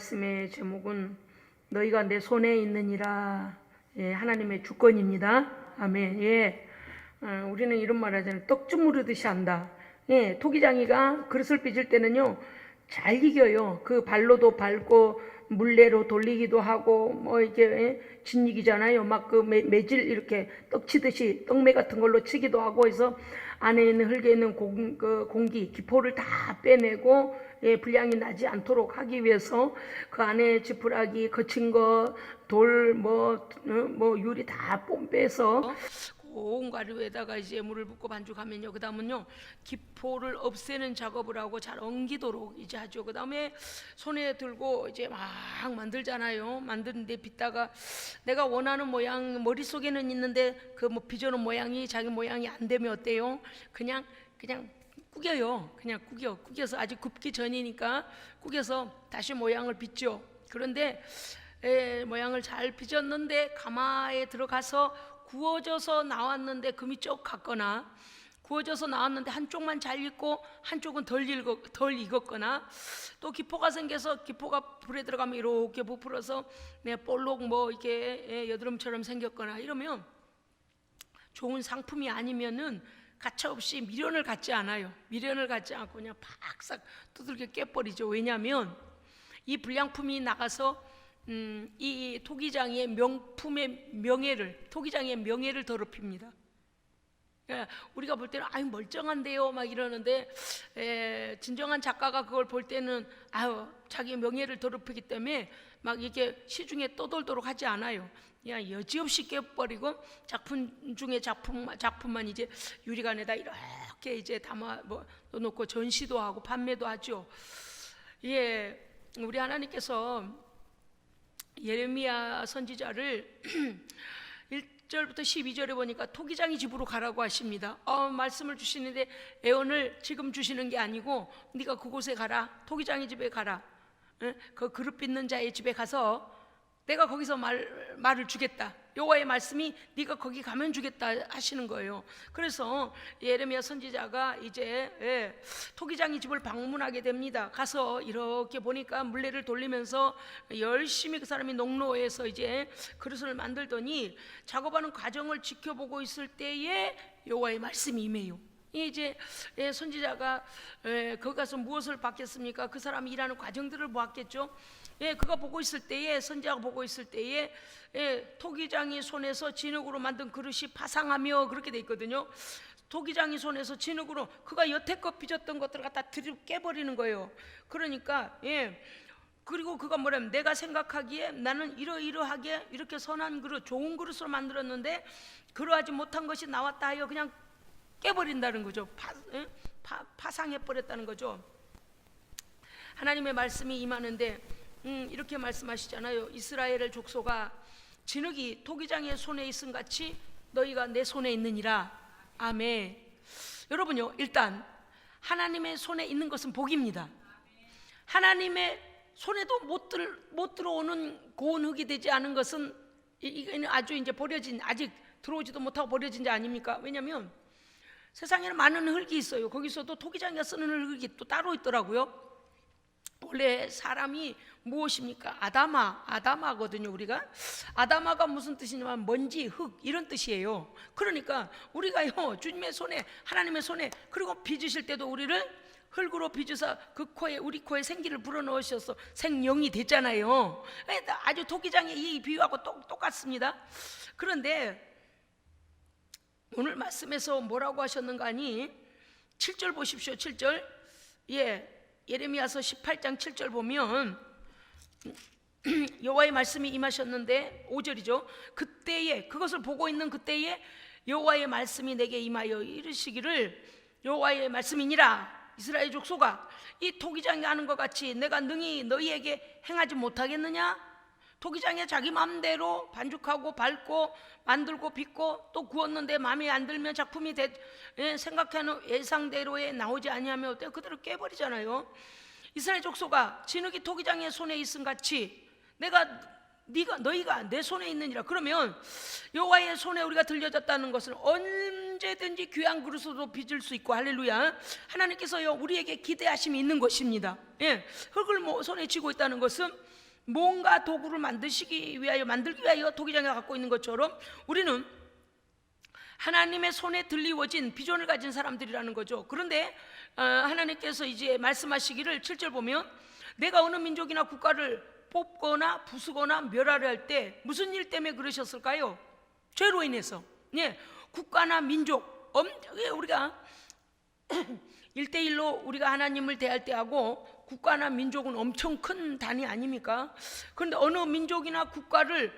말씀의 제목은 너희가 내 손에 있느니라. 예, 하나님의 주권입니다. 아멘. 예, 우리는 이런 말 하잖아요. 떡 주무르듯이 한다. 예, 토기장이가 그릇을 빚을 때는요 잘 이겨요. 그 발로도 밟고 물레로 돌리기도 하고 뭐 이게 진이기잖아요. 막 그 매질 이렇게 떡치듯이 떡매 같은 걸로 치기도 하고 해서 안에 있는 흙에 있는 공기 기포를 다 빼내고 불량이 나지 않도록 하기 위해서 그 안에 지푸라기 거친 거 돌 뭐 유리 다 빼서 고운 가루에다가 이제 물을 붓고 반죽하면요, 그 다음은요 기포를 없애는 작업을 하고 잘 엉기도록 이제 하죠. 그 다음에 손에 들고 이제 막 만들잖아요. 만드는데 빚다가 내가 원하는 모양 머릿속에는 있는데 그 뭐 빚어놓은 모양이 자기 모양이 안 되면 어때요? 그냥 구겨요. 그냥 구겨서 아직 굽기 전이니까 구겨서 다시 모양을 빚죠. 그런데 모양을 잘 빚었는데 가마에 들어가서 구워져서 나왔는데 금이 쪽 같거나 구워져서 나왔는데 한쪽만 잘 익고 한쪽은 덜 익었거나 또 기포가 생겨서 기포가 불에 들어가면 이렇게 부풀어서 볼록 뭐 이렇게 여드름처럼 생겼거나 이러면 좋은 상품이 아니면은 가차없이 미련을 갖지 않아요. 미련을 갖지 않고 그냥 팍싹 두들겨 깨버리죠. 왜냐하면 이 불량품이 나가서 이 토기장의 명예를 더럽힙니다. 우리가 볼 때는 아유 멀쩡한데요 막 이러는데 진정한 작가가 그걸 볼 때는 아유 자기 명예를 더럽히기 때문에 막 이렇게 시중에 떠돌도록 하지 않아요. 그냥 여지없이 깨버리고 작품 중에 작품만 이제 유리관에다 이렇게 이제 담아 놓고 전시도 하고 판매도 하죠. 예, 우리 하나님께서 예레미야 선지자를 1절부터 12절에 보니까 토기장이 집으로 가라고 하십니다. 말씀을 주시는데 애원을 지금 주시는 게 아니고 네가 그곳에 가라. 토기장의 집에 가라. 그 그릇 빚는 자의 집에 가서 내가 거기서 말을 주겠다. 여호와의 말씀이 네가 거기 가면 주겠다 하시는 거예요. 그래서 예레미야 선지자가 이제 토기장의 집을 방문하게 됩니다. 가서 이렇게 보니까 물레를 돌리면서 열심히 그 사람이 농로에서 이제 그릇을 만들더니 작업하는 과정을 지켜보고 있을 때에 여호와의 말씀이 임해요. 이제 선지자가 거기 가서 무엇을 봤겠습니까? 그 사람이 일하는 과정들을 보았겠죠. 그가 보고 있을 때에 선지자가 보고 있을 때에 토기장이 손에서 진흙으로 만든 그릇이 파상하며 그렇게 돼 있거든요. 토기장이 손에서 진흙으로 그가 여태껏 빚었던 것들을 갖다 들여 깨버리는 거예요. 그러니까 그리고 그가 뭐냐면 내가 생각하기에 나는 이러이러하게 이렇게 선한 그릇 좋은 그릇으로 만들었는데 그러하지 못한 것이 나왔다 하여 그냥 깨버린다는 거죠. 파상해버렸다는 거죠. 하나님의 말씀이 임하는데 이렇게 말씀하시잖아요. 이스라엘의 족속아 진흙이 토기장의 손에 있음 같이 너희가 내 손에 있느니라. 아멘. 여러분요, 일단 하나님의 손에 있는 것은 복입니다. 하나님의 손에도 못 들어오는 고운 흙이 되지 않은 것은 이거는 아주 이제 아직 들어오지도 못하고 버려진 자 아닙니까? 왜냐하면 세상에는 많은 흙이 있어요. 거기서도 토기장이가 쓰는 흙이 또 따로 있더라고요. 원래 사람이 무엇입니까? 아담아거든요. 우리가 아담아가 무슨 뜻이냐면 먼지, 흙 이런 뜻이에요. 그러니까 우리가요 주님의 손에 하나님의 손에 그리고 빚으실 때도 우리를 흙으로 빚으사 우리 코에 생기를 불어넣으셔서 생명이 됐잖아요. 아주 토기장의 이 비유하고 똑같습니다. 그런데 오늘 말씀에서 뭐라고 하셨는가 하니 7절 보십시오. 7절 예레미야서 18장 7절 보면 여호와의 말씀이 임하셨는데 5절이죠. 그때에 그것을 보고 있는 그때에 여호와의 말씀이 내게 임하여 이르시기를 여호와의 말씀이니라 이스라엘 족속아 이 토기장이 하는 것 같이 내가 능히 너희에게 행하지 못하겠느냐? 토기장에 자기 마음대로 반죽하고 밟고 만들고 빚고 또 구웠는데 마음에 안 들면 작품이 생각하는 예상대로에 나오지 아니하면 어때요? 그대로 깨버리잖아요. 이스라엘 족속아 진흙이 토기장의 손에 있음 같이 너희가 내 손에 있느니라. 그러면 여호와의 손에 우리가 들려졌다는 것은 언제든지 귀한 그릇으로 빚을 수 있고, 할렐루야. 하나님께서요 우리에게 기대하심이 있는 것입니다. 예, 흙을 손에 쥐고 있다는 것은 뭔가 도구를 만들기 위하여 도기장에 갖고 있는 것처럼 우리는 하나님의 손에 들리워진 비전을 가진 사람들이라는 거죠. 그런데 하나님께서 이제 말씀하시기를 7절 보면, 내가 어느 민족이나 국가를 뽑거나 부수거나 멸하려 할 때 무슨 일 때문에 그러셨을까요? 죄로 인해서. 예, 국가나 민족, 우리가 1대1로 우리가 하나님을 대할 때하고 국가나 민족은 엄청 큰 단위 아닙니까? 그런데 어느 민족이나 국가를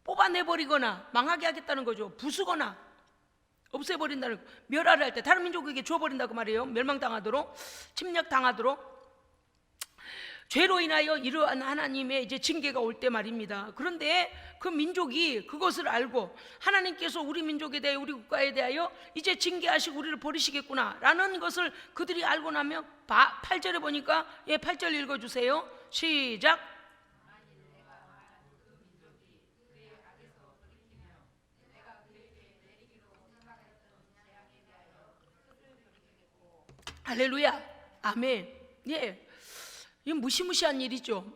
뽑아내버리거나 망하게 하겠다는 거죠. 부수거나 없애버린다는 거. 멸하려 할 때 다른 민족에게 주어버린다고 말이에요. 멸망당하도록, 침략당하도록. 죄로 인하여 이러한 하나님의 이제 징계가 올 때 말입니다. 그런데 그 민족이 그것을 알고 하나님께서 우리 민족에 대해, 우리 국가에 대하여 이제 징계하시고 우리를 버리시겠구나 라는 것을 그들이 알고 나면 8절에 보니까, 8절 읽어주세요. 시작. 할렐루야, 아멘. 예, 이건 무시무시한 일이죠.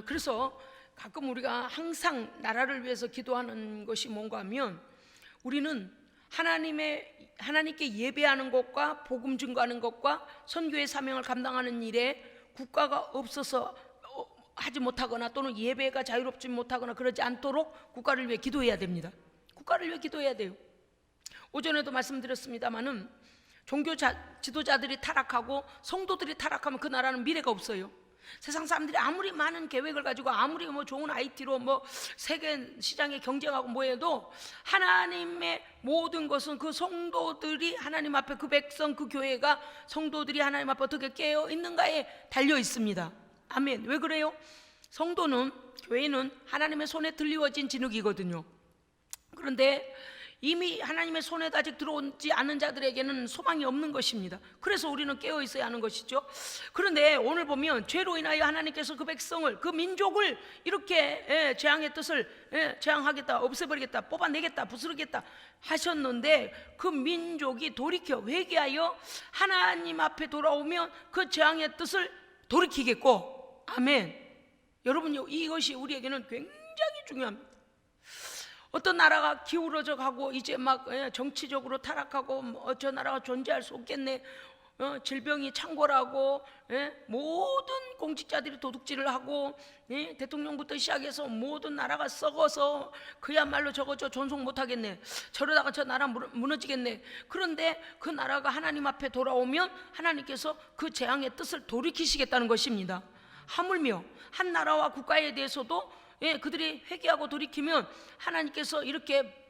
그래서 가끔 우리가 항상 나라를 위해서 기도하는 것이 뭔가 하면, 우리는 하나님께 예배하는 것과 복음 증거하는 것과 선교의 사명을 감당하는 일에 국가가 없어서 하지 못하거나 또는 예배가 자유롭지 못하거나 그러지 않도록 국가를 위해 기도해야 됩니다. 국가를 위해 기도해야 돼요. 오전에도 말씀드렸습니다마는 종교 지도자들이 타락하고 성도들이 타락하면 그 나라는 미래가 없어요. 세상 사람들이 아무리 많은 계획을 가지고 아무리 좋은 IT로 세계 시장에 경쟁하고 해도 하나님의 모든 것은 그 성도들이 하나님 앞에, 그 백성, 그 교회가, 성도들이 하나님 앞에 어떻게 깨어 있는가에 달려 있습니다. 아멘. 왜 그래요? 성도는, 교회는 하나님의 손에 들리워진 진흙이거든요. 그런데 이미 하나님의 손에 아직 들어오지 않은 자들에게는 소망이 없는 것입니다. 그래서 우리는 깨어 있어야 하는 것이죠. 그런데 오늘 보면 죄로 인하여 하나님께서 그 백성을, 그 민족을 이렇게 재앙의 뜻을 재앙하겠다, 없애버리겠다, 뽑아내겠다, 부스르겠다 하셨는데, 그 민족이 돌이켜 회개하여 하나님 앞에 돌아오면 그 재앙의 뜻을 돌이키겠고, 아멘. 여러분, 이것이 우리에게는 굉장히 중요합니다. 어떤 나라가 기울어져 가고 이제 정치적으로 타락하고 저 나라가 존재할 수 없겠네, 질병이 창궐하고 모든 공직자들이 도둑질을 하고 대통령부터 시작해서 모든 나라가 썩어서 그야말로 저거 존속 못하겠네, 저러다가 저 나라 무너지겠네. 그런데 그 나라가 하나님 앞에 돌아오면 하나님께서 그 재앙의 뜻을 돌이키시겠다는 것입니다. 하물며 한 나라와 국가에 대해서도 그들이 회개하고 돌이키면 하나님께서 이렇게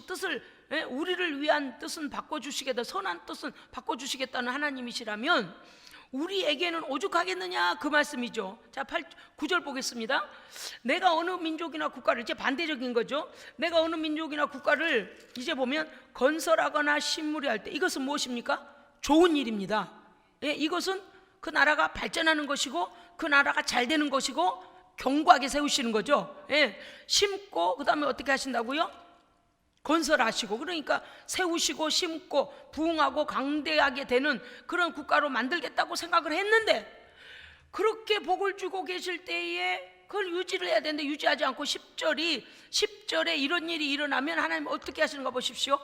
뜻을, 우리를 위한 뜻은 바꿔주시겠다, 선한 뜻은 바꿔주시겠다는 하나님이시라면 우리에게는 오죽하겠느냐, 그 말씀이죠. 자, 9절 보겠습니다. 내가 어느 민족이나 국가를, 이제 반대적인 거죠. 내가 어느 민족이나 국가를 이제 보면 건설하거나 심무리할 때, 이것은 무엇입니까? 좋은 일입니다. 이것은 그 나라가 발전하는 것이고 그 나라가 잘 되는 것이고 견고하게 세우시는 거죠. 심고 그 다음에 어떻게 하신다고요? 건설하시고, 그러니까 세우시고 심고 부흥하고 강대하게 되는 그런 국가로 만들겠다고 생각을 했는데, 그렇게 복을 주고 계실 때에 그걸 유지를 해야 되는데 유지하지 않고 10절에 이런 일이 일어나면 하나님 어떻게 하시는가 보십시오.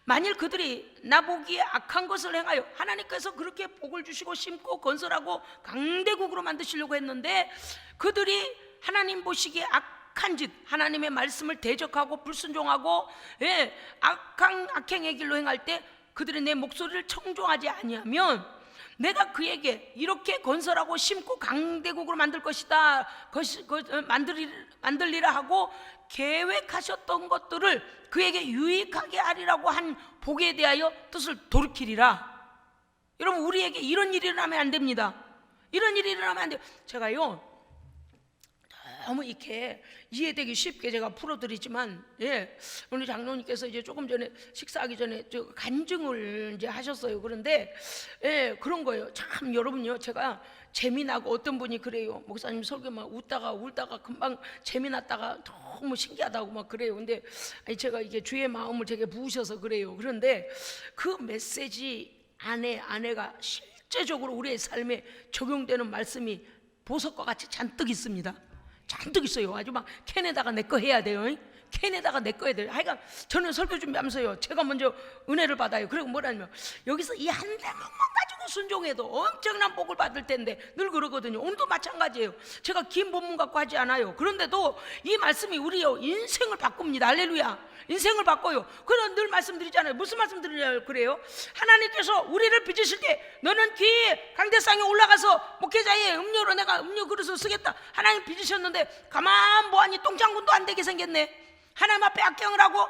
만일 그들이 나보기에 악한 것을 행하여, 하나님께서 그렇게 복을 주시고 심고 건설하고 강대국으로 만드시려고 했는데 그들이 하나님 보시기에 악한 짓, 하나님의 말씀을 대적하고 불순종하고 악행의 길로 행할 때 그들이 내 목소리를 청종하지 아니하면 내가 그에게 이렇게 건설하고 심고 강대국으로 만들 것이다, 만들리라 하고 계획하셨던 것들을 그에게 유익하게 하리라고 한 복에 대하여 뜻을 돌이키리라. 여러분, 우리에게 이런 일이 일어나면 안 됩니다. 이런 일이 일어나면 안 돼요. 제가요 너무 이렇게 이해되기 쉽게 제가 풀어드리지만, 오늘 장로님께서 이제 조금 전에 식사하기 전에 저 간증을 이제 하셨어요. 그런데 그런 거예요. 참 여러분요, 제가 재미나고 어떤 분이 그래요. 목사님 설교 막 울다가 금방 재미났다가 너무 신기하다고 막 그래요. 근데 제가 이게 주의 마음을 되게 부으셔서 그래요. 그런데 그 메시지 안에 아내가 실제적으로 우리의 삶에 적용되는 말씀이 보석과 같이 잔뜩 있습니다. 잔뜩 있어요. 아주 막 캔에다가 내 거 해야 돼요. 캔에다가 내 거 해야 돼요. 하여간 저는 설교 준비하면서요, 제가 먼저 은혜를 받아요. 그리고 뭐라냐면 여기서 이 한 대목만 가지고 순종해도 엄청난 복을 받을 텐데 늘 그러거든요. 오늘도 마찬가지예요. 제가 긴 본문 갖고 하지 않아요. 그런데도 이 말씀이 우리의 인생을 바꿉니다. 할렐루야. 인생을 바꿔요. 그럼 늘 말씀드리잖아요. 무슨 말씀 드리냐고 그래요? 하나님께서 우리를 빚으실 때 너는 귀에 강대상에 올라가서 목회자의 음료로 내가 음료 그릇을 쓰겠다. 하나님 빚으셨는데 가만 보아니 똥장군도 안 되게 생겼네. 하나님 앞에 악경을 하고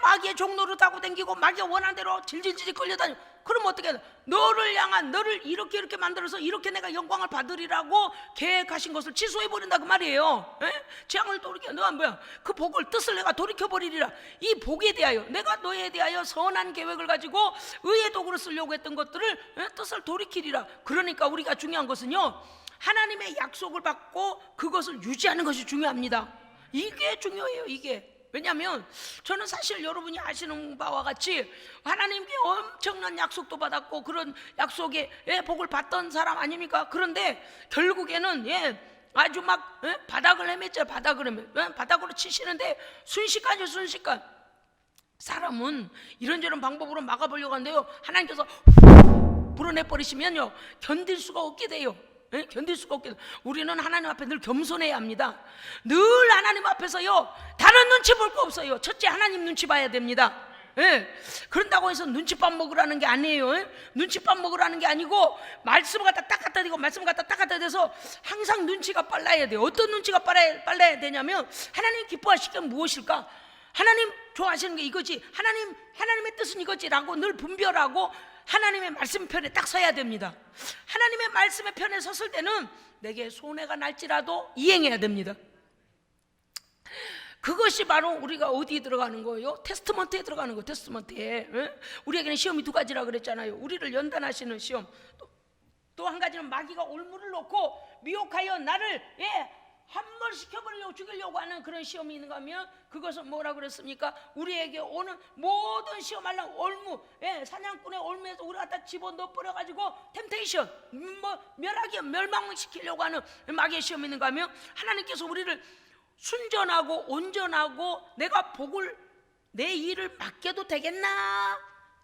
마귀의 종로를 타고 다니고 마귀가 원하는 대로 질질질 끌려다니고, 그럼 어떻게 해야 돼? 너를 향한, 너를 이렇게 만들어서 이렇게 내가 영광을 받으리라고 계획하신 것을 취소해버린다 그 말이에요. 재앙을 돌이켜, 너가 뭐야? 그 복을, 뜻을 내가 돌이켜버리리라. 이 복에 대하여 내가 너에 대하여 선한 계획을 가지고 의의 도구로 쓰려고 했던 것들을 뜻을 돌이키리라. 그러니까 우리가 중요한 것은요, 하나님의 약속을 받고 그것을 유지하는 것이 중요합니다. 이게 중요해요. 이게. 왜냐하면 저는 사실 여러분이 아시는 바와 같이 하나님께 엄청난 약속도 받았고 그런 약속의 복을 받던 사람 아닙니까? 그런데 결국에는 아주 막 바닥을 헤맸죠. 바닥으로 치시는데 순식간이죠. 순식간. 사람은 이런저런 방법으로 막아보려고 하는데요, 하나님께서 불어내버리시면요 견딜 수가 없게 돼요. 견딜 수가 없게. 우리는 하나님 앞에 늘 겸손해야 합니다. 늘 하나님 앞에서요 다른 눈치 볼 거 없어요. 첫째 하나님 눈치 봐야 됩니다. 그런다고 해서 눈치밥 먹으라는 게 아니에요. 눈치밥 먹으라는 게 아니고 말씀을 갖다 딱 갖다 대고 말씀을 갖다 딱 갖다 대서 항상 눈치가 빨라야 돼요. 어떤 눈치가 빨라야 되냐면, 하나님 기뻐하시는 게 무엇일까? 하나님 좋아하시는 게 이거지, 하나님의 뜻은 이거지라고 늘 분별하고 하나님의 말씀 편에 딱 서야 됩니다. 하나님의 말씀의 편에 섰을 때는 내게 손해가 날지라도 이행해야 됩니다. 그것이 바로 우리가 어디에 들어가는 거예요? 테스트먼트에 들어가는 거예요. 테스트먼트에. 우리에게는 시험이 두 가지라 그랬잖아요. 우리를 연단하시는 시험, 또 한 가지는 마귀가 올무를 놓고 미혹하여 나를 함몰시켜버리려고 죽이려고 하는 그런 시험이 있는가 하면, 그것은 뭐라고 그랬습니까? 우리에게 오는 모든 시험하려고 올무, 사냥꾼의 올무에서 우리 갖다 집어넣어 버려가지고 템테이션, 멸망시키려고 하는 마귀의 시험이 있는가 하면, 하나님께서 우리를 순전하고 온전하고 내가 복을, 내 일을 맡겨도 되겠나?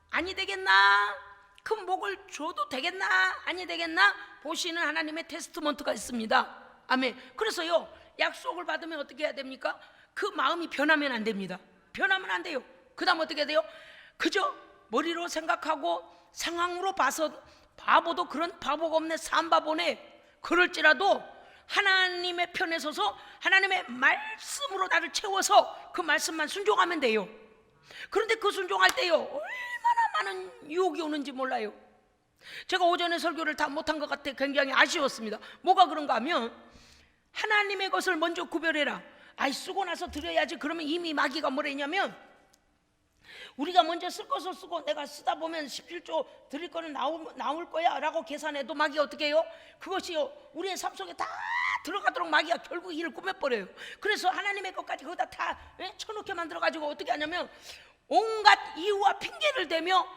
아니 되겠나? 큰 복을 줘도 되겠나? 아니 되겠나? 보시는 하나님의 테스트먼트가 있습니다. 아멘. 그래서요, 약속을 받으면 어떻게 해야 됩니까? 그 마음이 변하면 안 됩니다. 변하면 안 돼요. 그 다음 어떻게 해야 돼요? 그저 머리로 생각하고 상황으로 봐서 바보도 그런 바보가 없네, 삼바보네. 그럴지라도 하나님의 편에 서서 하나님의 말씀으로 나를 채워서 그 말씀만 순종하면 돼요. 그런데 그 순종할 때요, 얼마나 많은 유혹이 오는지 몰라요. 제가 오전에 설교를 다 못한 것 같아 굉장히 아쉬웠습니다. 뭐가 그런가 하면, 하나님의 것을 먼저 구별해라. 쓰고 나서 드려야지. 그러면 이미 마귀가 뭐라 했냐면, 우리가 먼저 쓸 것을 쓰고 내가 쓰다 보면 17조 드릴 거는 나올 거야 라고 계산해도 마귀가 어떻게 해요? 그것이요 우리의 삶 속에 다 들어가도록 마귀가 결국 일을 꾸며버려요. 그래서 하나님의 것까지 거기다 다 쳐놓게 만들어가지고 어떻게 하냐면, 온갖 이유와 핑계를 대며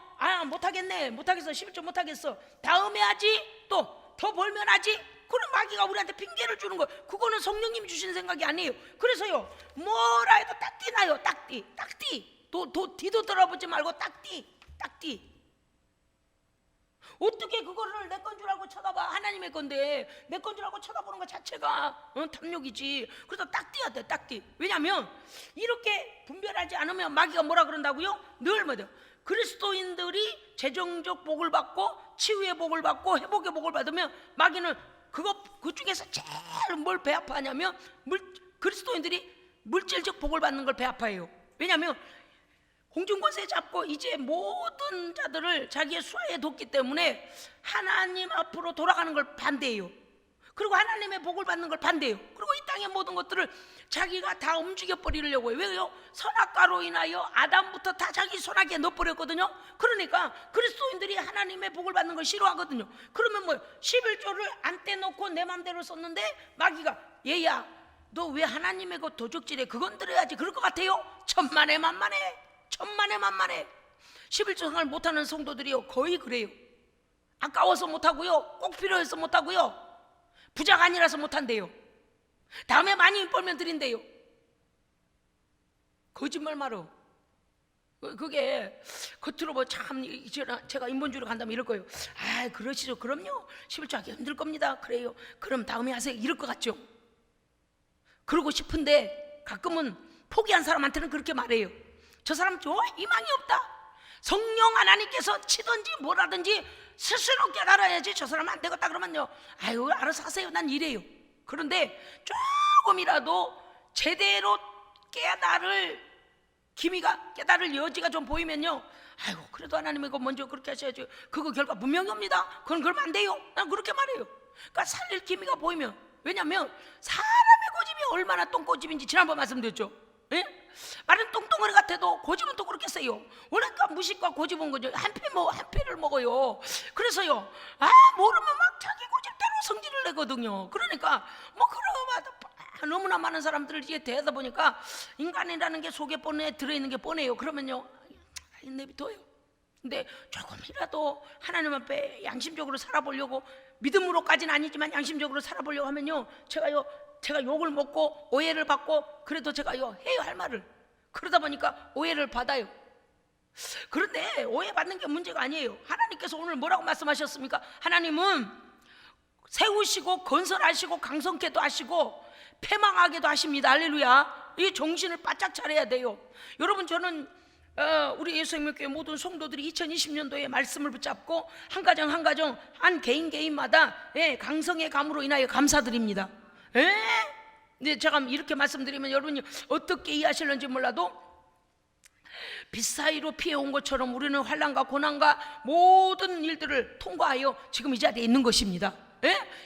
못하겠네, 못하겠어, 11조 못하겠어, 다음에 하지, 또 더 벌면 하지. 그런 마귀가 우리한테 핑계를 주는 거예요. 그거는 성령님이 주시는 생각이 아니에요. 그래서요, 뭐라 해도 딱띠 나요. 딱띠. 뒤도 돌아보지 말고 딱띠. 어떻게 그거를 내 건 줄 알고 쳐다봐? 하나님의 건데 내 건 줄 알고 쳐다보는 것 자체가 탐욕이지. 그래서 딱띠야 돼, 딱띠. 왜냐하면 이렇게 분별하지 않으면 마귀가 뭐라 그런다고요? 늘 뭐죠? 그리스도인들이 재정적 복을 받고 치유의 복을 받고 회복의 복을 받으면 마귀는 그 중에서 제일 뭘 배아파하냐면, 그리스도인들이 물질적 복을 받는 걸 배아파해요. 왜냐하면 공중권세 잡고 이제 모든 자들을 자기의 수하에 뒀기 때문에 하나님 앞으로 돌아가는 걸 반대해요. 그리고 하나님의 복을 받는 걸 반대해요. 그리고 이 땅의 모든 것들을 자기가 다 움직여 버리려고 해요. 왜요? 선악과로 인하여 아담부터 다 자기 손아귀에 넣어버렸거든요. 그러니까 그리스도인들이 하나님의 복을 받는 걸 싫어하거든요. 그러면 뭐예요? 11조를 안 떼놓고 내 맘대로 썼는데 마귀가 얘야 너 왜 하나님의 그 도적질에 그건 들어야지 그럴 것 같아요? 천만에 만만해. 11조 생활 못하는 성도들이요 거의 그래요. 아까워서 못하고요, 꼭 필요해서 못하고요, 부자가 아니라서 못한대요. 다음에 많이 벌면 드린대요. 거짓말 말어. 그게 겉으로 뭐 참 제가 인본주의로 간다면 이럴 거예요. 아 그러시죠. 그럼요 11조 하기 힘들 겁니다. 그래요. 그럼 다음에 하세요. 이럴 것 같죠. 그러고 싶은데 가끔은 포기한 사람한테는 그렇게 말해요. 저 사람 희망이 없다. 성령 하나님께서 치든지 뭐라든지 스스로 깨달아야지 저 사람 안 되겠다 그러면요 아유 알아서 하세요. 난 이래요. 그런데 조금이라도 제대로 깨달을 여지가 좀 보이면요 아이고 그래도 하나님이 그 먼저 그렇게 하셔야죠. 그거 결과 분명히 옵니다. 그건 그러면 안 돼요. 난 그렇게 말해요. 그러니까 살릴 기미가 보이면, 왜냐하면 사람의 고집이 얼마나 똥고집인지 지난번 말씀드렸죠. 예? 마른 똥덩어리 같아도 고집은 또 그렇게 세요. 그러니까 무식과 고집은 거죠. 한 피를 먹어요. 그래서요 모르면 막 자기 고집대로 성질을 내거든요. 그러니까 뭐 그러면 너무나 많은 사람들을 이제 대하다 보니까 인간이라는 게 속에 들어있는 게 뻔해요. 그러면요 내비둬요. 근데 조금이라도 하나님 앞에 양심적으로 살아보려고, 믿음으로까지는 아니지만 양심적으로 살아보려고 하면요 제가 욕을 먹고 오해를 받고 그래도 제가요 해요 할 말을. 그러다 보니까 오해를 받아요. 그런데 오해받는 게 문제가 아니에요. 하나님께서 오늘 뭐라고 말씀하셨습니까? 하나님은 세우시고 건설하시고 강성케도 하시고 패망하게도 하십니다. 할렐루야. 이 정신을 바짝 차려야 돼요. 여러분 저는 우리 예수생명교회 모든 성도들이 2020년도에 말씀을 붙잡고 한 가정 한 가정 한 개인마다 강성의 감으로 인하여 감사드립니다. 근데 제가 이렇게 말씀드리면 여러분이 어떻게 이해하실는지 몰라도 빛 사이로 피해온 것처럼 우리는 환난과 고난과 모든 일들을 통과하여 지금 이 자리에 있는 것입니다.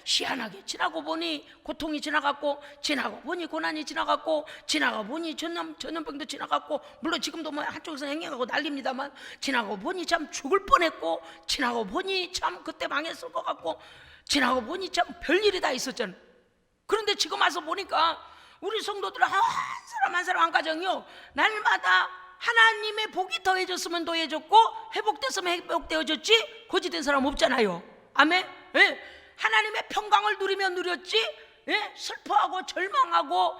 희한하게 지나고 보니 고통이 지나갔고, 지나고 보니 고난이 지나갔고, 지나고 보니 전염병도 지나갔고, 물론 지금도 뭐 한쪽에서 행행하고 난립니다만, 지나고 보니 참 죽을 뻔했고, 지나고 보니 참 그때 망했을 것 같고, 지나고 보니 참 별일이 다 있었잖아요. 그런데 지금 와서 보니까 우리 성도들 한 사람 한 사람 한 가정이요 날마다 하나님의 복이 더해졌으면 더해졌고 회복됐으면 회복되어졌지 고지된 사람 없잖아요. 아멘. 하나님의 평강을 누리면 누렸지 슬퍼하고 절망하고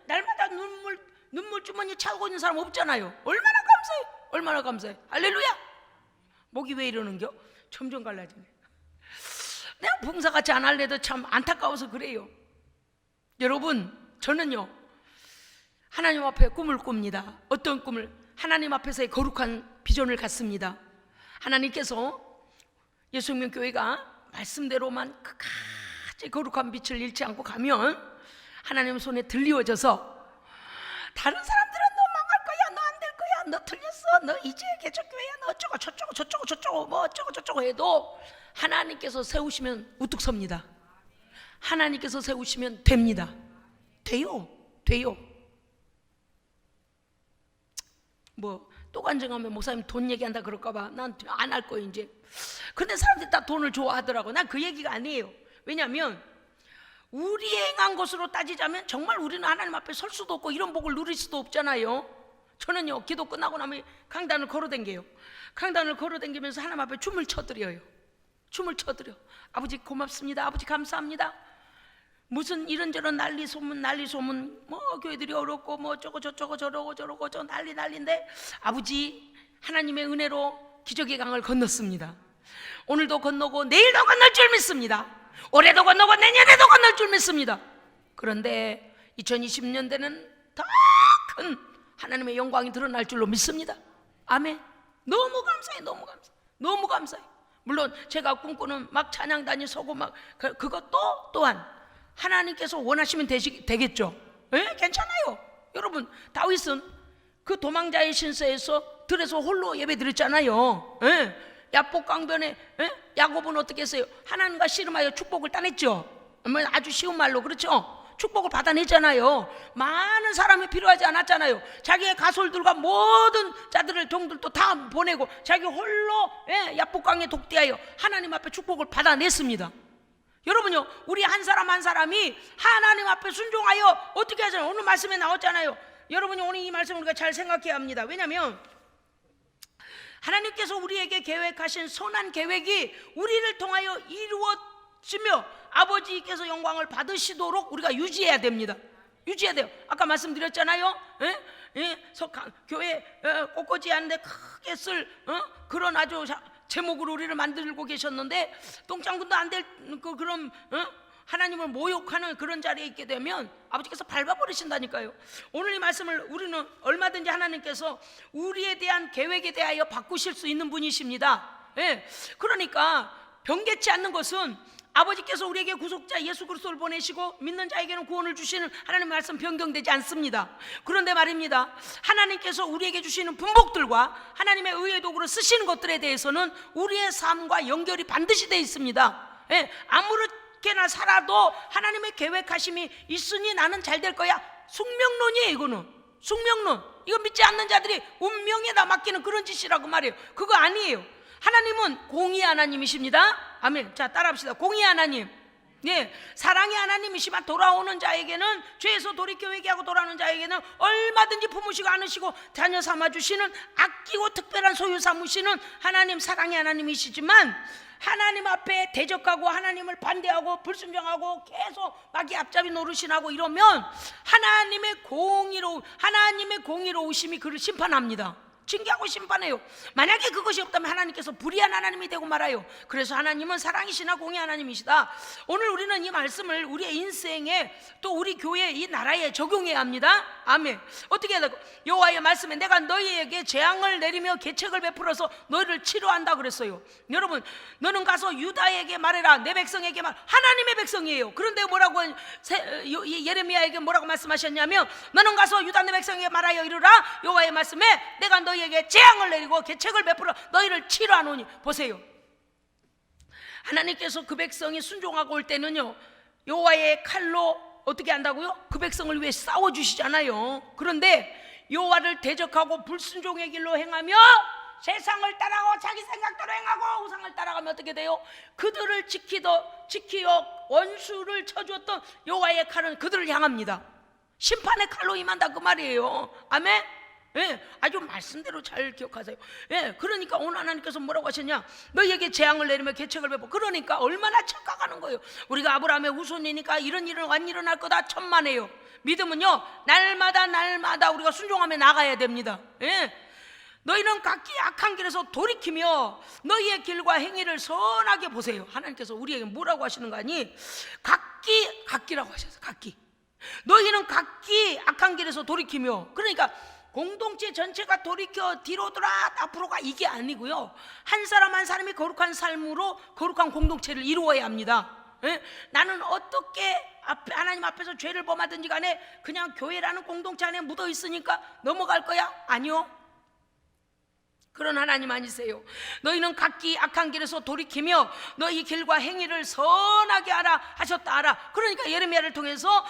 날마다 눈물 주머니 차고 있는 사람 없잖아요. 얼마나 감사해. 할렐루야. 목이 왜 이러는겨? 점점 갈라지네. 내가 봉사같이 안 할래도 참 안타까워서 그래요. 여러분 저는요 하나님 앞에 꿈을 꿉니다. 어떤 꿈을? 하나님 앞에서의 거룩한 비전을 갖습니다. 하나님께서 예수생명교회가 말씀대로만 끝까지 거룩한 빛을 잃지 않고 가면 하나님 손에 들리워져서 다른 사람들은 너 망할 거야, 너 안 될 거야, 너 틀렸어, 너 이제 개척교회야, 너 어쩌고 저쩌고 뭐 어쩌고 저쩌고 해도 하나님께서 세우시면 우뚝 섭니다. 하나님께서 세우시면 됩니다. 돼요. 뭐 또 간증하면 목사님 돈 얘기한다 그럴까봐 난 안 할 거예요 이제. 근데 사람들이 다 돈을 좋아하더라고. 난 그 얘기가 아니에요. 왜냐하면 우리 행한 것으로 따지자면 정말 우리는 하나님 앞에 설 수도 없고 이런 복을 누릴 수도 없잖아요. 저는요 기도 끝나고 나면 강단을 걸어댕겨요. 강단을 걸어댕기면서 하나님 앞에 춤을 춰드려요. 아버지 고맙습니다. 아버지 감사합니다. 무슨 이런저런 난리 소문 뭐 교회들이 어렵고 뭐 어쩌고 저쩌고 저러고 저 난리인데 아버지 하나님의 은혜로 기적의 강을 건넜습니다. 오늘도 건너고 내일도 건널 줄 믿습니다. 올해도 건너고 내년에도 건널 줄 믿습니다. 그런데 2020년대는 더 큰 하나님의 영광이 드러날 줄로 믿습니다. 아멘. 너무 감사해. 물론 제가 꿈꾸는 막 찬양단이 서고 막 그것도 또한 하나님께서 원하시면 되겠죠. 괜찮아요. 여러분 다윗은 그 도망자의 신세에서 들에서 홀로 예배드렸잖아요. 야복 강변에 야곱은 어떻게 했어요? 하나님과 씨름하여 축복을 따냈죠. 아주 쉬운 말로 그렇죠. 축복을 받아냈잖아요. 많은 사람이 필요하지 않았잖아요. 자기의 가솔들과 모든 자들을 종들도 다 보내고 자기 홀로 야복강에 독대하여 하나님 앞에 축복을 받아냈습니다. 여러분요, 우리 한 사람 한 사람이 하나님 앞에 순종하여 어떻게 하잖아요. 오늘 말씀에 나왔잖아요. 여러분이 오늘 이 말씀을 우리가 잘 생각해야 합니다. 왜냐하면 하나님께서 우리에게 계획하신 선한 계획이 우리를 통하여 이루어지며 아버지께서 영광을 받으시도록 우리가 유지해야 됩니다. 유지해야 돼요. 아까 말씀드렸잖아요. 교회 꽃꽂이 하는데 크게 쓸 그런 아주 제목으로 우리를 만들고 계셨는데 똥장군도 안 될 그런 하나님을 모욕하는 그런 자리에 있게 되면 아버지께서 밟아버리신다니까요. 오늘 이 말씀을 우리는 얼마든지 하나님께서 우리에 대한 계획에 대하여 바꾸실 수 있는 분이십니다. 그러니까 변개치 않는 것은 아버지께서 우리에게 구속자 예수 그리스도를 보내시고 믿는 자에게는 구원을 주시는 하나님의 말씀 변경되지 않습니다. 그런데 말입니다, 하나님께서 우리에게 주시는 분복들과 하나님의 의의 도구로 쓰시는 것들에 대해서는 우리의 삶과 연결이 반드시 되어 있습니다. 아무렇게나 살아도 하나님의 계획하심이 있으니 나는 잘 될 거야, 숙명론이에요. 이거는 숙명론. 이거 믿지 않는 자들이 운명에다 맡기는 그런 짓이라고 말해요. 그거 아니에요. 하나님은 공의 하나님이십니다. 아멘. 자, 따라합시다. 공의 하나님. 사랑의 하나님이시만 돌아오는 자에게는, 죄에서 돌이켜 회개하고 돌아오는 자에게는 얼마든지 품으시고 안으시고 자녀 삼아주시는, 아끼고 특별한 소유 삼으시는 하나님, 사랑의 하나님이시지만 하나님 앞에 대적하고 하나님을 반대하고 불순종하고 계속 마귀 앞잡이 노릇이나고 이러면 하나님의 공의로우심이 그를 심판합니다. 징계하고 심판해요. 만약에 그것이 없다면 하나님께서 불의한 하나님이 되고 말아요. 그래서 하나님은 사랑이시나 공의 하나님이시다. 오늘 우리는 이 말씀을 우리의 인생에, 또 우리 교회, 이 나라에 적용해야 합니다. 아멘. 어떻게 해야 되고, 여호와의 말씀에 내가 너희에게 재앙을 내리며 계책을 베풀어서 너희를 치료한다 그랬어요. 여러분, 너는 가서 유다에게 말해라. 내 백성에게 하나님의 백성이에요. 그런데 뭐라고 예레미야에게 뭐라고 말씀하셨냐면, 너는 가서 유다 내 백성에게 말하여 이르라. 여호와의 말씀에 내가 너희에게 재앙을 내리고 계책을 베풀어 너희를 치료하노니. 보세요, 하나님께서 그 백성이 순종하고 올 때는요, 여호와의 칼로 어떻게 한다고요? 그 백성을 위해 싸워주시잖아요. 그런데 여호와를 대적하고 불순종의 길로 행하며 세상을 따라가고 자기 생각대로 행하고 우상을 따라가면 어떻게 돼요? 그들을 지키어 원수를 쳐주었던 여호와의 칼은 그들을 향합니다. 심판의 칼로 임한다 그 말이에요. 아멘. 아주 말씀대로 잘 기억하세요. 그러니까 오늘 하나님께서 뭐라고 하셨냐? 너희에게 재앙을 내리며 계책을 베풀어. 그러니까 얼마나 착각하는 거예요. 우리가 아브라함의 후손이니까 이런 일은 안 일어날 거다 천만에요. 믿음은요, 날마다 우리가 순종하며 나가야 됩니다. 너희는 각기 악한 길에서 돌이키며 너희의 길과 행위를 선하게 보세요. 하나님께서 우리에게 뭐라고 하시는가 하니, 각기라고 하셨어요. 각기. 너희는 각기 악한 길에서 돌이키며, 그러니까 공동체 전체가 돌이켜 뒤로 돌아 앞으로 가, 이게 아니고요, 한 사람 한 사람이 거룩한 삶으로 거룩한 공동체를 이루어야 합니다. 나는 어떻게 하나님 앞에서 죄를 범하든지 간에 그냥 교회라는 공동체 안에 묻어 있으니까 넘어갈 거야? 아니요. 그런 하나님 아니세요. 너희는 각기 악한 길에서 돌이키며 너희 길과 행위를 선하게 하라 하셨다 하라. 그러니까 예레미야를 통해서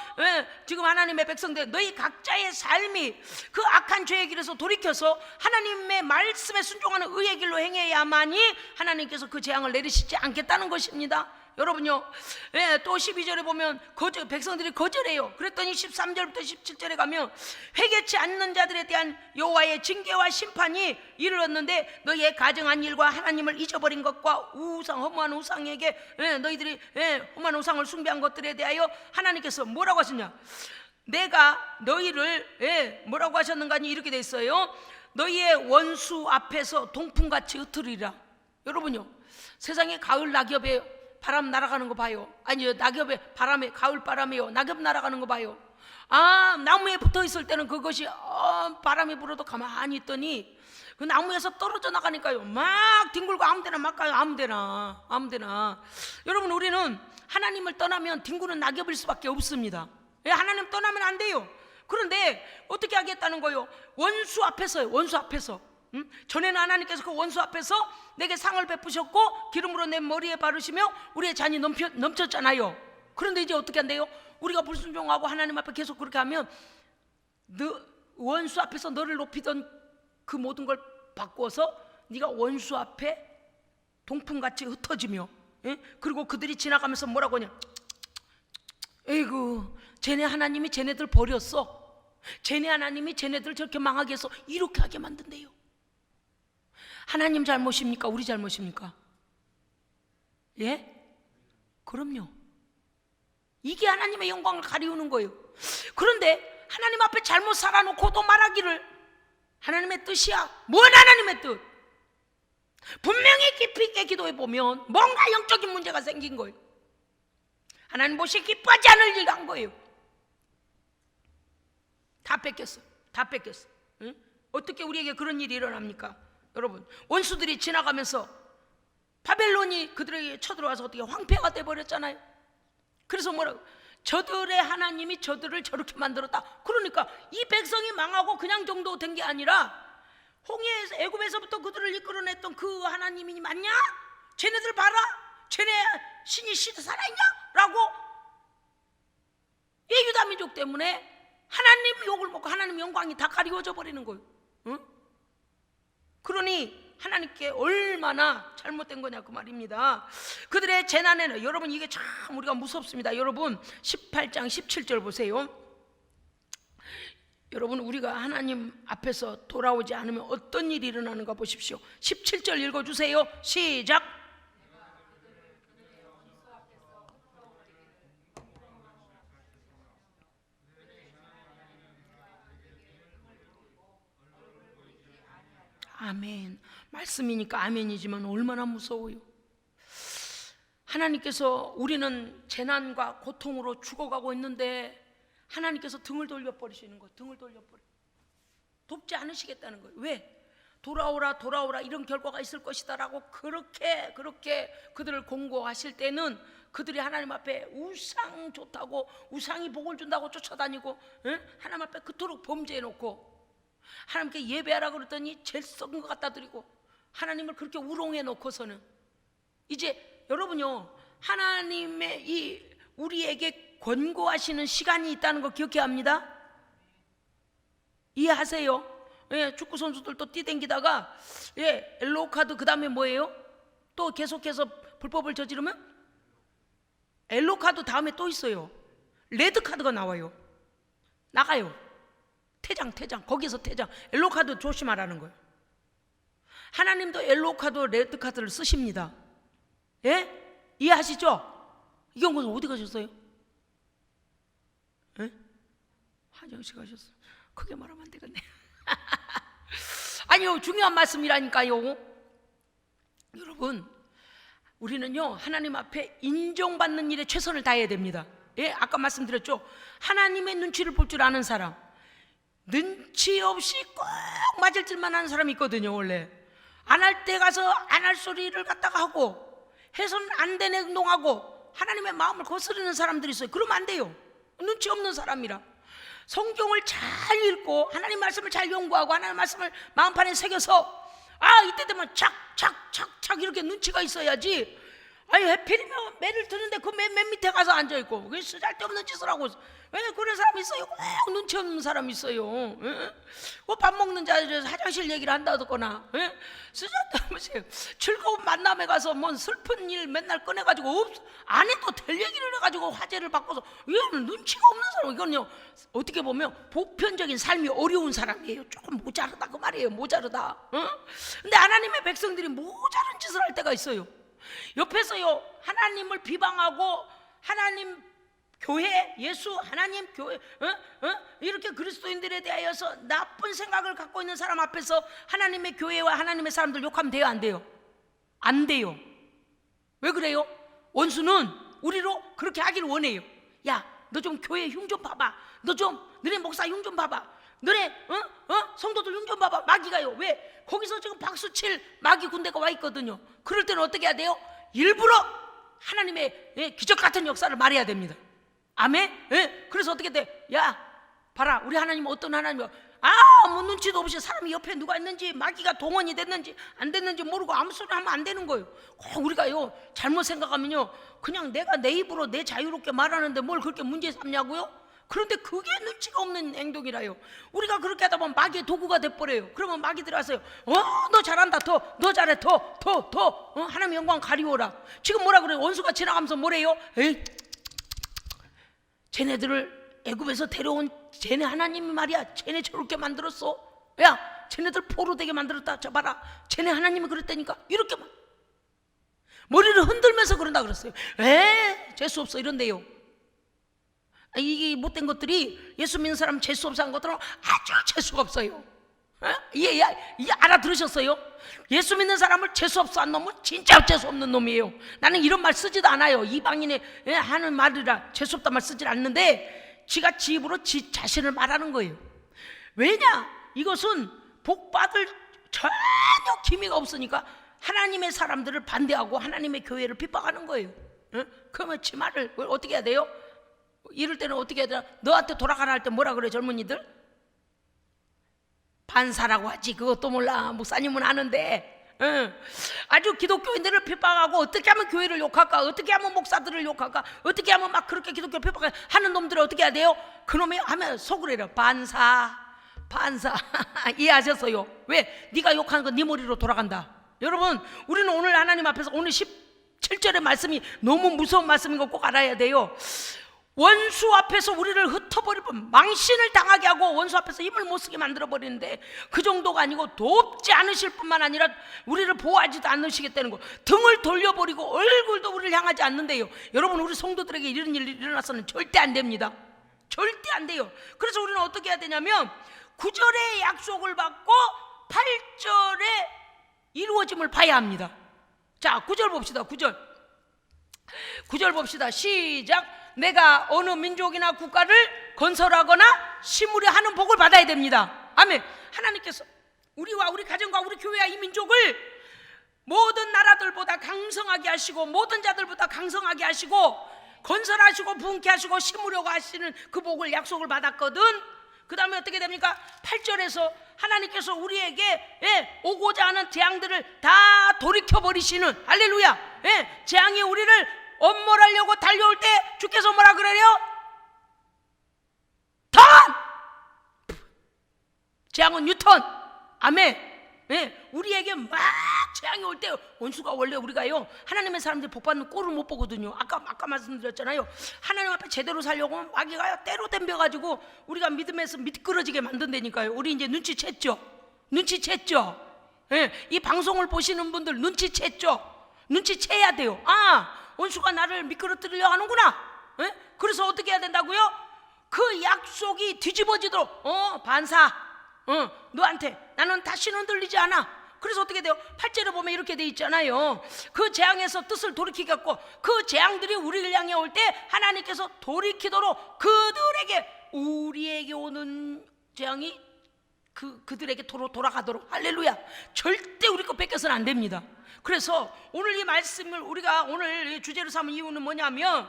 지금 하나님의 백성들, 너희 각자의 삶이 그 악한 죄의 길에서 돌이켜서 하나님의 말씀에 순종하는 의의 길로 행해야만이 하나님께서 그 재앙을 내리시지 않겠다는 것입니다. 여러분요, 또 12절에 보면 백성들이 거절해요. 그랬더니 13절부터 17절에 가면 회개치 않는 자들에 대한 여호와의 징계와 심판이 이르렀는데, 너희의 가정한 일과 하나님을 잊어버린 것과 허무한 우상에게 너희들이 허무한 우상을 숭배한 것들에 대하여 하나님께서 뭐라고 하셨냐? 내가 너희를 뭐라고 하셨는가 하니 이렇게 돼 있어요. 너희의 원수 앞에서 동풍같이 흩으리라. 여러분요, 세상에 가을 낙엽에 바람 날아가는 거 봐요. 아니요, 낙엽에 바람에, 가을 바람에요, 낙엽 날아가는 거 봐요. 나무에 붙어 있을 때는 그것이 바람이 불어도 가만히 있더니 그 나무에서 떨어져 나가니까요, 막 뒹굴고 아무데나 막 가요. 아무데나. 여러분, 우리는 하나님을 떠나면 뒹구는 낙엽일 수밖에 없습니다. 하나님 떠나면 안 돼요. 그런데 어떻게 하겠다는 거예요? 원수 앞에서요. 원수 앞에서. 전에는 하나님께서 그 원수 앞에서 내게 상을 베푸셨고 기름으로 내 머리에 바르시며 우리의 잔이 넘쳤잖아요. 그런데 이제 어떻게 한대요? 우리가 불순종하고 하나님 앞에 계속 그렇게 하면 너 원수 앞에서 너를 높이던 그 모든 걸 바꿔서 네가 원수 앞에 동풍같이 흩어지며, 그리고 그들이 지나가면서 뭐라고 하냐, 에이구 쟤네 하나님이 쟤네들 버렸어, 쟤네 하나님이 쟤네들 저렇게 망하게 해서 이렇게 하게 만든대요. 하나님 잘못입니까? 우리 잘못입니까? 예? 그럼요. 이게 하나님의 영광을 가리우는 거예요. 그런데 하나님 앞에 잘못 살아놓고도 말하기를 하나님의 뜻이야. 뭔 하나님의 뜻? 분명히 깊이 있게 기도해 보면 뭔가 영적인 문제가 생긴 거예요. 하나님 보시 기뻐하지 않을 일을 한 거예요. 다 뺏겼어. 다 뺏겼어. 응? 어떻게 우리에게 그런 일이 일어납니까? 여러분, 원수들이 지나가면서 바벨론이 그들에게 쳐들어와서 어떻게 황폐가 돼버렸잖아요. 그래서 뭐라고? 저들의 하나님이 저들을 저렇게 만들었다. 그러니까 이 백성이 망하고 그냥 정도 된 게 아니라 홍해에서 애굽에서부터 그들을 이끌어냈던 그 하나님이 맞냐? 쟤네들 봐라, 쟤네 신이 살아있냐? 라고 이 유다 민족 때문에 하나님 욕을 먹고 하나님 영광이 다 가리워져 버리는 거예요. 응? 그러니 하나님께 얼마나 잘못된 거냐 그 말입니다. 그들의 재난에는, 여러분 이게 참 우리가 무섭습니다. 여러분 18장 17절 보세요. 여러분 우리가 하나님 앞에서 돌아오지 않으면 어떤 일이 일어나는가 보십시오. 17절 읽어주세요. 시작. 아멘. 말씀이니까 아멘이지만 얼마나 무서워요. 하나님께서, 우리는 재난과 고통으로 죽어가고 있는데 하나님께서 등을 돌려버리시는 거예요. 등을 돌려버려. 돕지 않으시겠다는 거예요. 왜? 돌아오라 돌아오라 이런 결과가 있을 것이다 라고 그렇게 그들을 공고하실 때는 그들이 하나님 앞에 우상 좋다고, 우상이 복을 준다고 쫓아다니고, 하나님 앞에 그토록 범죄해놓고 하나님께 예배하라 그랬더니 제일 썩은 것 갖다 드리고 하나님을 그렇게 우롱해 놓고서는, 이제 여러분요, 하나님의 이 우리에게 권고하시는 시간이 있다는 거 기억해야 합니다. 이해하세요? 예, 축구 선수들도 뛰댕기다가 옐로우 카드, 그 다음에 뭐예요? 또 계속해서 불법을 저지르면 옐로우 카드 다음에 또 있어요. 레드 카드가 나와요. 나가요. 퇴장, 거기서 퇴장. 옐로우 카드 조심하라는 거예요. 하나님도 옐로우 카드, 레드 카드를 쓰십니다. 예? 이해하시죠? 이경근 어디 가셨어요? 예? 화장실 가셨어요. 크게 말하면 안 되겠네. 아니요, 중요한 말씀이라니까요. 여러분, 우리는요 하나님 앞에 인정받는 일에 최선을 다해야 됩니다. 예, 아까 말씀드렸죠. 하나님의 눈치를 볼 줄 아는 사람, 눈치 없이 꼭 맞을 줄만 아는 사람이 있거든요. 원래 안 할 때 가서 안 할 소리를 갖다가 하고, 해서는 안 되는 행동하고 하나님의 마음을 거스르는 사람들이 있어요. 그러면 안 돼요. 눈치 없는 사람이라. 성경을 잘 읽고 하나님 말씀을 잘 연구하고 하나님 말씀을 마음판에 새겨서, 이때 되면 착 이렇게 눈치가 있어야지. 해필이면 매를 드는데 그 맨 밑에 가서 앉아있고 그게 쓸데없는 짓을 하고. 그런 사람이 있어요. 꼭 눈치 없는 사람이 있어요. 밥 먹는 자리에서 화장실 얘기를 한다거나, 쓸데없는 즐거운 만남에 가서 뭔 슬픈 일 맨날 꺼내가지고 안 해도 될 얘기를 해가지고 화제를 바꿔서, 이거는 눈치가 없는 사람. 이건요 어떻게 보면 보편적인 삶이 어려운 사람이에요. 조금 모자르다 그 말이에요. 모자르다. 근데 하나님의 백성들이 모자른 짓을 할 때가 있어요. 옆에서요 하나님을 비방하고 하나님 교회, 예수, 하나님, 교회, 이렇게 그리스도인들에 대하여서 나쁜 생각을 갖고 있는 사람 앞에서 하나님의 교회와 하나님의 사람들 욕하면 돼요, 안 돼요? 안 돼요. 왜 그래요? 원수는 우리로 그렇게 하기를 원해요. 야, 너 좀 교회 흉 좀 봐봐. 너네 목사 흉 좀 봐봐. 너네 성도들 흉 좀 봐봐. 마귀가요. 왜? 거기서 지금 박수칠 마귀 군대가 와 있거든요. 그럴 때는 어떻게 해야 돼요? 일부러 하나님의 기적 같은 역사를 말해야 됩니다. 아멘? 그래서 어떻게 돼? 야, 봐라, 우리 하나님은 어떤 하나님이야? 아무 눈치도 없이 사람이 옆에 누가 있는지, 마귀가 동원이 됐는지 안 됐는지 모르고 아무 소리 하면 안 되는 거예요. 꼭 우리가요 잘못 생각하면요 그냥 내가 내 입으로 내 자유롭게 말하는데 뭘 그렇게 문제 삼냐고요? 그런데 그게 눈치가 없는 행동이라요. 우리가 그렇게 하다 보면 마귀의 도구가 돼버려요. 그러면 마귀들이 와서요, 너 잘한다, 너 잘해, 더 하나님 영광 가리워라. 지금 뭐라 그래요? 원수가 지나가면서 뭐래요? 에이, 쟤네들을 애굽에서 데려온 쟤네 하나님이 말이야, 쟤네 저렇게 만들었어. 야, 쟤네들 포로 되게 만들었다. 저 봐라, 쟤네 하나님이 그랬다니까. 이렇게 머리를 흔들면서 그런다 그랬어요. 재수 없어 이런데요. 이게 못된 것들이 예수 믿는 사람 재수 없어 한 것들은 아주 재수가 없어요. 이게 알아들으셨어요? 예수 믿는 사람을 재수 없어 한 놈은 진짜 재수 없는 놈이에요. 나는 이런 말 쓰지도 않아요. 이방인이 하는 말이라 재수 없단 말 쓰질 않는데 지가 지 입으로 지 자신을 말하는 거예요. 왜냐? 이것은 복받을 전혀 기미가 없으니까 하나님의 사람들을 반대하고 하나님의 교회를 핍박하는 거예요. 그러면 지 말을 어떻게 해야 돼요? 이럴 때는 어떻게 해야 되나? 너한테 돌아가라 할 때 뭐라 그래 젊은이들? 반사라고 하지. 그것도 몰라. 목사님은 아는데. 아주 기독교인들을 핍박하고 어떻게 하면 교회를 욕할까, 어떻게 하면 목사들을 욕할까, 어떻게 하면 막 그렇게 기독교 핍박하는 놈들을 어떻게 해야 돼요? 그놈이 하면 속으로 해요. 반사 이해하셨어요? 왜? 네가 욕하는 건 네 머리로 돌아간다. 여러분, 우리는 오늘 하나님 앞에서 오늘 17절의 말씀이 너무 무서운 말씀인 거 꼭 알아야 돼요. 원수 앞에서 우리를 흩어버리고 망신을 당하게 하고 원수 앞에서 힘을 못 쓰게 만들어버리는데, 그 정도가 아니고 돕지 않으실 뿐만 아니라 우리를 보호하지도 않으시겠다는 거. 등을 돌려버리고 얼굴도 우리를 향하지 않는데요. 여러분, 우리 성도들에게 이런 일이 일어나서는 절대 안 됩니다. 절대 안 돼요. 그래서 우리는 어떻게 해야 되냐면 9절의 약속을 받고 8절에 이루어짐을 봐야 합니다. 자, 9절 봅시다. 9절 봅시다. 시작. 내가 어느 민족이나 국가를 건설하거나 심으려 하는 복을 받아야 됩니다. 아멘. 하나님께서 우리와 우리 가정과 우리 교회와 이 민족을 모든 나라들보다 강성하게 하시고 모든 자들보다 강성하게 하시고 건설하시고 부흥케 하시고 심으려고 하시는 그 복을 약속을 받았거든. 그 다음에 어떻게 됩니까? 8절에서 하나님께서 우리에게 오고자 하는 재앙들을 다 돌이켜버리시는, 할렐루야. 재앙이 우리를 엄몰하려고 달려올 때 주께서 뭐라 그래요? 턴! 재앙은 뉴턴. 아멘. 우리에게 막 재앙이 올 때 원수가 원래 우리가요 하나님의 사람들이 복받는 꼴을 못 보거든요. 아까 말씀드렸잖아요. 하나님 앞에 제대로 살려고 하면 마귀가 때로 댐벼가지고 우리가 믿음에서 미끄러지게 만든다니까요. 우리 이제 눈치챘죠. 이 방송을 보시는 분들 눈치챘죠. 눈치채야 돼요. 원수가 나를 미끄러뜨리려 하는구나. 그래서 어떻게 해야 된다고요? 그 약속이 뒤집어지도록 반사. 너한테 나는 다시는 흔들리지 않아. 그래서 어떻게 돼요? 8절에 보면 이렇게 돼 있잖아요. 그 재앙에서 뜻을 돌이키겠고 그 재앙들이 우리를 향해 올 때 하나님께서 돌이키도록 그들에게, 우리에게 오는 재앙이 그들에게 돌아가도록. 할렐루야. 절대 우리 거 뺏겨서는 안 됩니다. 그래서 오늘 이 말씀을 우리가 오늘 주제로 삼은 이유는 뭐냐면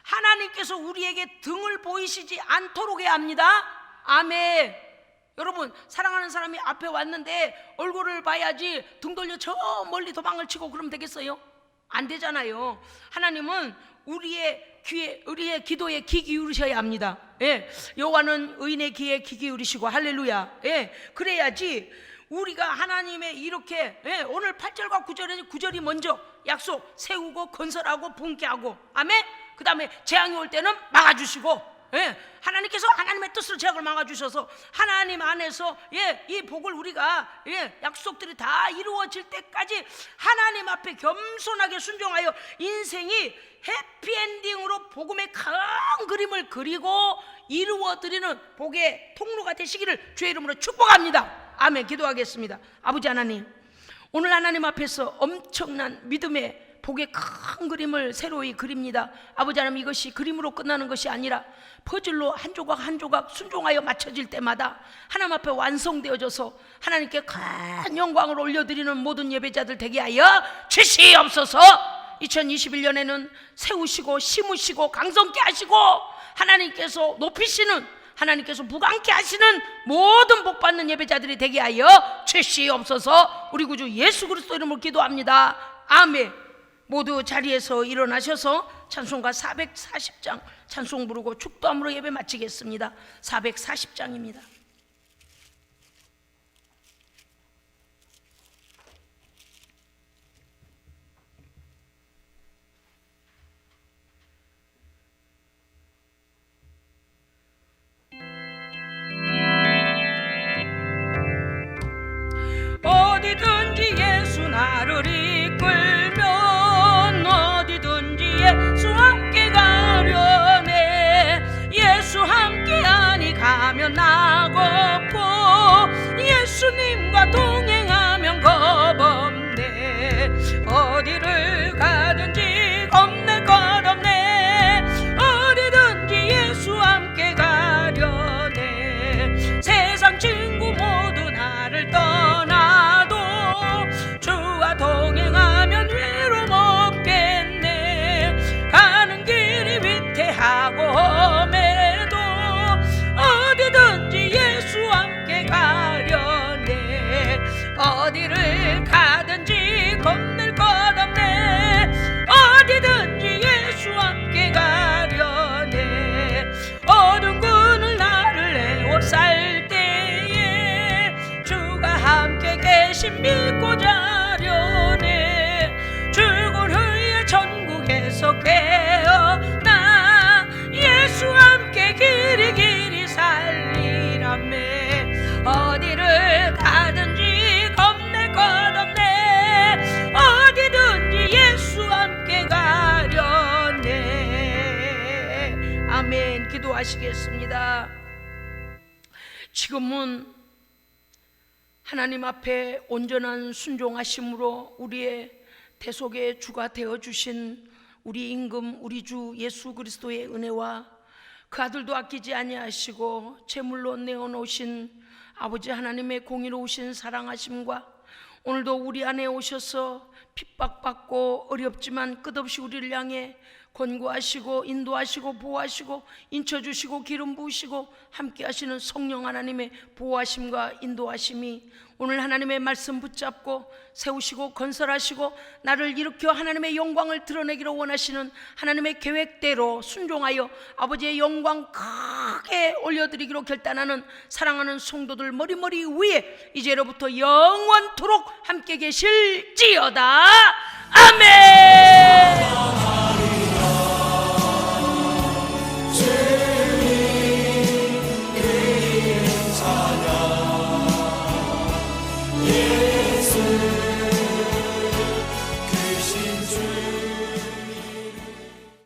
하나님께서 우리에게 등을 보이시지 않도록 해야 합니다. 아멘. 여러분, 사랑하는 사람이 앞에 왔는데 얼굴을 봐야지 등 돌려 저 멀리 도망을 치고 그러면 되겠어요? 안 되잖아요. 하나님은 우리의 기도에 귀 기울이셔야 합니다. 여호와는 의인의 귀에 귀 기울이시고, 할렐루야. 그래야지 우리가 하나님의 이렇게 오늘 8절과 9절이 먼저 약속 세우고 건설하고 부흥케 하고, 아멘. 그 다음에 재앙이 올 때는 막아주시고, 하나님께서 하나님의 뜻으로 재앙을 막아주셔서 하나님 안에서 이 복을 우리가 약속들이 다 이루어질 때까지 하나님 앞에 겸손하게 순종하여 인생이 해피엔딩으로 복음의 큰 그림을 그리고 이루어드리는 복의 통로가 되시기를 주의 이름으로 축복합니다. 아멘. 기도하겠습니다. 아버지 하나님, 오늘 하나님 앞에서 엄청난 믿음의 복의 큰 그림을 새로이 그립니다. 아버지 하나님, 이것이 그림으로 끝나는 것이 아니라 퍼즐로 한 조각 한 조각 순종하여 맞춰질 때마다 하나님 앞에 완성되어져서 하나님께 큰 영광을 올려드리는 모든 예배자들 되게 하여 주시옵소서. 2021년에는 세우시고 심으시고 강성케 하시고 하나님께서 높이시는 하나님께서 무감케 하시는 모든 복받는 예배자들이 되게 하여 죄시옵소서. 우리 구주 예수 그리스도 이름으로 기도합니다. 아멘. 모두 자리에서 일어나셔서 찬송가 440장 찬송 부르고 축도함으로 예배 마치겠습니다. 440장입니다. 어디든지 예수 나를 이끌면 어디든지 예수 함께 가려네. 예수 함께하니 가면 낙없고 예수님과 동행하면 겁없네. 어디를 가든지 겁낼 것 없네. 어디든지 예수 함께 가려네. 세상 친구 모두 나를 떠나도 주와 동행하면 외로움 없겠네. 가는 길이 위태하고 험해도 어디든지 예수 함께 가려네. 어디를 가든지 겁낼 것 없네. 어디든지 예수 함께 가려네. 어두운 그늘 나를 에워쌀 때에 주가 함께 계신 믿고 자려네. 죽은 후에 천국에서 깨어나 예수 함께 길이 길이 살리라매. 어디를 가든지 겁낼 것 없네. 어디든지 예수 함께 가려네. 아멘. 기도하시겠습니다. 지금은 하나님 앞에 온전한 순종하심으로 우리의 대속의 주가 되어주신 우리 임금 우리 주 예수 그리스도의 은혜와 그 아들도 아끼지 아니하시고 제물로 내어놓으신 아버지 하나님의 공의로우신 사랑하심과 오늘도 우리 안에 오셔서 핍박받고 어렵지만 끝없이 우리를 향해 권고하시고 인도하시고 보호하시고 인쳐주시고 기름 부으시고 함께 하시는 성령 하나님의 보호하심과 인도하심이 오늘 하나님의 말씀 붙잡고 세우시고 건설하시고 나를 일으켜 하나님의 영광을 드러내기로 원하시는 하나님의 계획대로 순종하여 아버지의 영광 크게 올려드리기로 결단하는 사랑하는 성도들 머리머리 위에 이제로부터 영원토록 함께 계실지어다. 아멘.